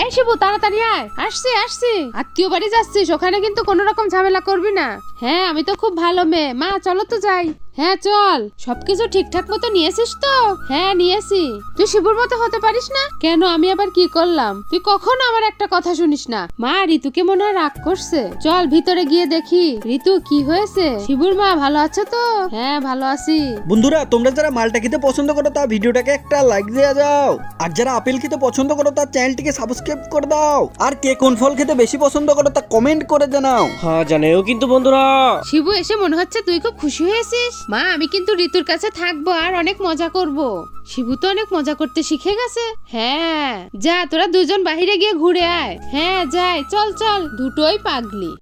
এই শিবু তাড়াতাড়ি আয়। আসছি আসছি, আত্মীয় বাড়ি যাচ্ছিস, ওখানে কিন্তু কোনো রকম ঝামেলা করবি না। হ্যাঁ আমি তো খুব ভালো মেয়ে, মা চলো তো যাই। হ্যাঁ চল। সবকিছু ঠিকঠাক মতো নিয়েছিস তো? হ্যাঁ নিয়েছি। তুই শিবুর মতো হতে পারিস না কেন? আমি আবার কি করলাম? তুই কখনো আমার একটা কথা শুনিস না। মা ঋতুকে মনে হয় রাগ করছে, চল ভিতরে গিয়ে দেখি। ঋতু কি হয়েছে? শিবুর মা ভালো আছো তো? হ্যাঁ ভালো আছি। বন্ধুরা তোমরা যারা মালটা খেতে পছন্দ করো তা ভিডিওটাকে একটা লাইক দিয়ে যাও, আর যারা আপেল খেতে পছন্দ করো তার চ্যানেলটিকে সাবস্ক্রাইব করে দাও, আর কে কোন ফল খেতে বেশি পছন্দ করো তা কমেন্ট করে জানাও। হ্যাঁ জানেও কিন্তু বন্ধুরা। শিবু এসে মনে হচ্ছে তুই খুব খুশি হয়েছিস। মা আমি কিন্তু ঋতুর কাছে থাকবো আর অনেক মজা করব। শিবু তো অনেক মজা করতে শিখে গেছে। হ্যাঁ যা তোরা দুজন বাহিরে গিয়ে ঘুরে আয়। হ্যাঁ যাই, চল চল, দুটোই পাগলি।